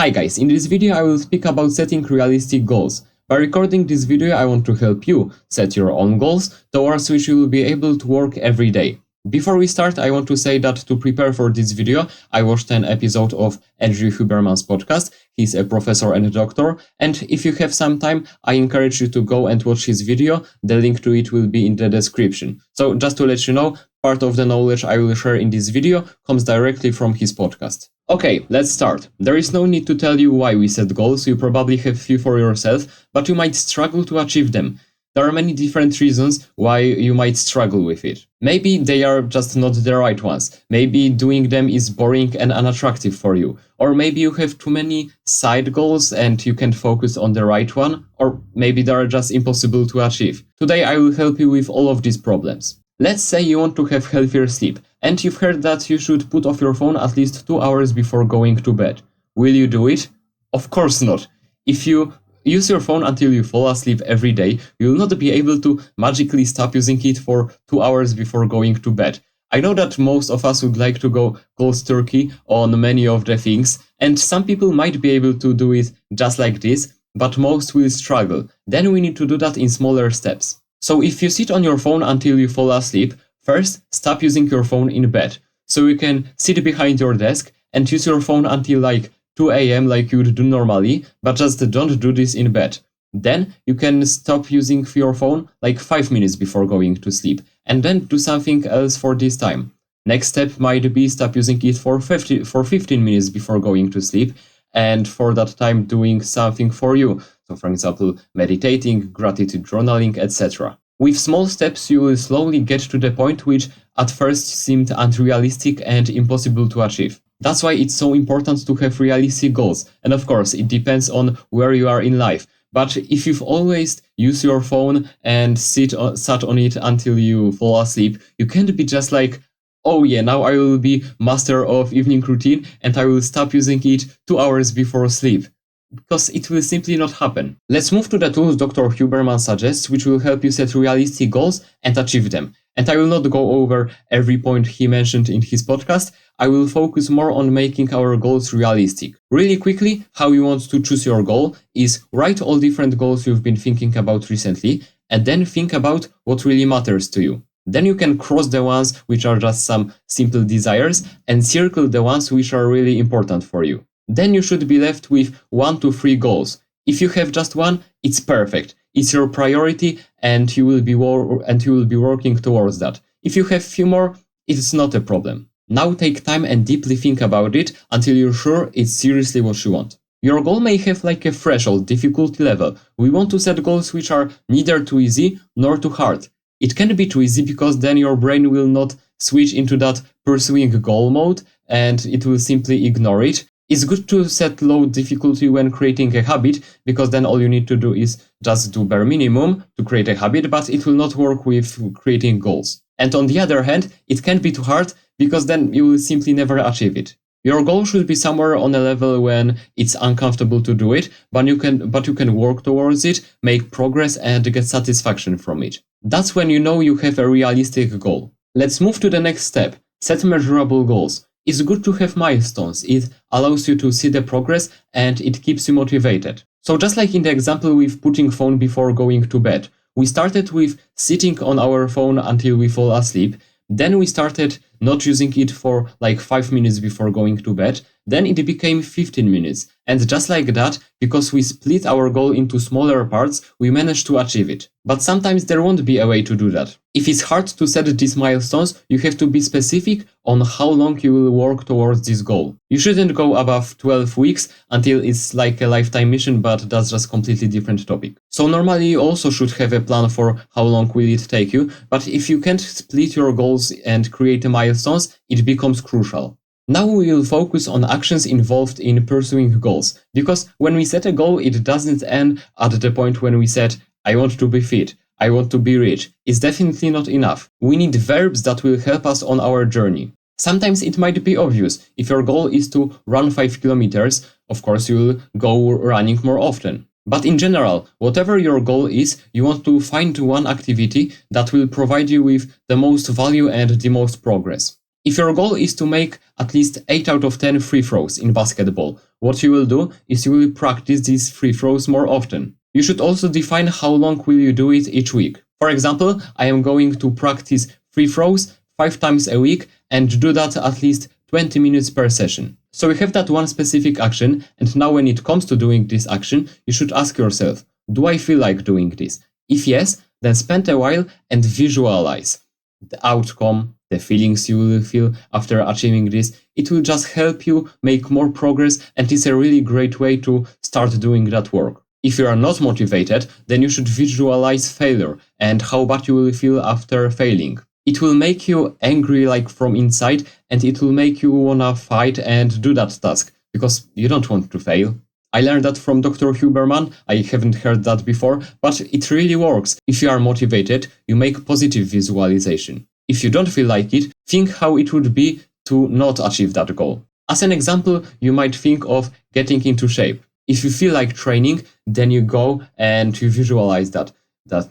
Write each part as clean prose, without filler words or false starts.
Hi guys, in this video I will speak about setting realistic goals. By recording this video I want to help you set your own goals towards which you will be able to work every day. Before we start, I want to say that to prepare for this video, I watched an episode of Andrew Huberman's podcast. He's a professor and a doctor, and if you have some time, I encourage you to go and watch his video. The link to it will be in the description. So just to let you know, part of the knowledge I will share in this video comes directly from his podcast. Okay, let's start. There is no need to tell you why we set goals. You probably have few for yourself, but you might struggle to achieve them. There are many different reasons why you might struggle with it. Maybe they are just not the right ones. Maybe doing them is boring and unattractive for you. Or maybe you have too many side goals and you can't focus on the right one. Or maybe they are just impossible to achieve. Today I will help you with all of these problems. Let's say you want to have healthier sleep, and you've heard that you should put off your phone at least 2 hours before going to bed. Will you do it? Of course not. If you use your phone until you fall asleep every day, you will not be able to magically stop using it for 2 hours before going to bed. I know that most of us would like to go cold turkey on many of the things, and some people might be able to do it just like this, but most will struggle. Then we need to do that in smaller steps. So if you sit on your phone until you fall asleep, first stop using your phone in bed. So you can sit behind your desk and use your phone until like 2 a.m. like you would do normally, but just don't do this in bed. Then you can stop using your phone like 5 minutes before going to sleep, and then do something else for this time. Next step might be stop using it for 15 minutes before going to sleep, and for that time doing something for you. So for example, meditating, gratitude journaling, etc. With small steps, you will slowly get to the point which at first seemed unrealistic and impossible to achieve. That's why it's so important to have realistic goals. And of course, it depends on where you are in life. But if you've always used your phone and sat on it until you fall asleep, you can't be just like, oh yeah, now I will be master of evening routine and I will stop using it 2 hours before sleep. Because it will simply not happen. Let's move to the tools Dr. Huberman suggests, which will help you set realistic goals and achieve them. And I will not go over every point he mentioned in his podcast. I will focus more on making our goals realistic. Really quickly, how you want to choose your goal is write all different goals you've been thinking about recently, and then think about what really matters to you. Then you can cross the ones which are just some simple desires and circle the ones which are really important for you. Then you should be left with 1 to 3 goals. If you have just one, it's perfect. It's your priority and you will be working towards that. If you have few more, it's not a problem. Now take time and deeply think about it until you're sure it's seriously what you want. Your goal may have like a threshold difficulty level. We want to set goals which are neither too easy nor too hard. It can be too easy because then your brain will not switch into that pursuing goal mode and it will simply ignore it. It's good to set low difficulty when creating a habit, because then all you need to do is just do bare minimum to create a habit, but it will not work with creating goals. And on the other hand, it can't be too hard, because then you will simply never achieve it. Your goal should be somewhere on a level when it's uncomfortable to do it, but you can work towards it, make progress and get satisfaction from it. That's when you know you have a realistic goal. Let's move to the next step. Set measurable goals. It's good to have milestones. It allows you to see the progress and it keeps you motivated. So just like in the example with putting phone before going to bed, we started with sitting on our phone until we fall asleep. Then we started not using it for like 5 minutes before going to bed. Then it became 15 minutes. And just like that, because we split our goal into smaller parts, we managed to achieve it. But sometimes there won't be a way to do that. If it's hard to set these milestones, you have to be specific on how long you will work towards this goal. You shouldn't go above 12 weeks until it's like a lifetime mission, but that's just completely different topic. So normally you also should have a plan for how long will it take you, but if you can't split your goals and create milestones, it becomes crucial. Now we will focus on actions involved in pursuing goals, because when we set a goal, it doesn't end at the point when we said, I want to be fit, I want to be rich. It's definitely not enough. We need verbs that will help us on our journey. Sometimes it might be obvious. If your goal is to run 5 kilometers, of course you will go running more often. But in general, whatever your goal is, you want to find one activity that will provide you with the most value and the most progress. If your goal is to make at least 8 out of 10 free throws in basketball, what you will do is you will practice these free throws more often. You should also define how long will you do it each week. For example, I am going to practice free throws 5 times a week and do that at least 20 minutes per session. So we have that one specific action, and now when it comes to doing this action, you should ask yourself, do I feel like doing this? If yes, then spend a while and visualize the outcome, the feelings you will feel after achieving this. It will just help you make more progress, and it's a really great way to start doing that work. If you are not motivated, then you should visualize failure and how bad you will feel after failing. It will make you angry like from inside, and it will make you wanna fight and do that task because you don't want to fail. I learned that from Dr. Huberman. I haven't heard that before, but it really works. If you are motivated, you make positive visualization. If you don't feel like it, think how it would be to not achieve that goal. As an example, you might think of getting into shape. If you feel like training, then you go and you visualize that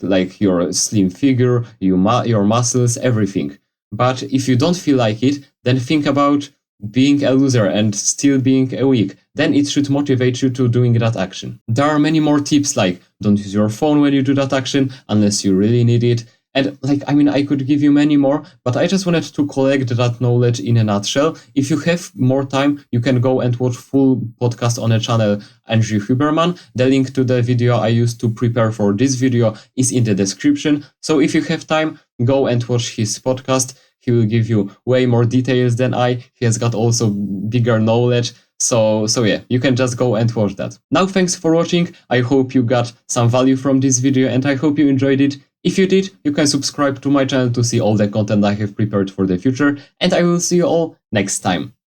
like your slim figure, your muscles, everything. But if you don't feel like it, then think about being a loser and still being a weak. Then it should motivate you to doing that action. There are many more tips like don't use your phone when you do that action unless you really need it. And I could give you many more, but I just wanted to collect that knowledge in a nutshell. If you have more time, you can go and watch full podcast on a channel, Andrew Huberman. The link to the video I used to prepare for this video is in the description. So if you have time, go and watch his podcast. He will give you way more details than I. He has got also bigger knowledge. So yeah, you can just go and watch that. Now, thanks for watching. I hope you got some value from this video and I hope you enjoyed it. If you did, you can subscribe to my channel to see all the content I have prepared for the future, and I will see you all next time.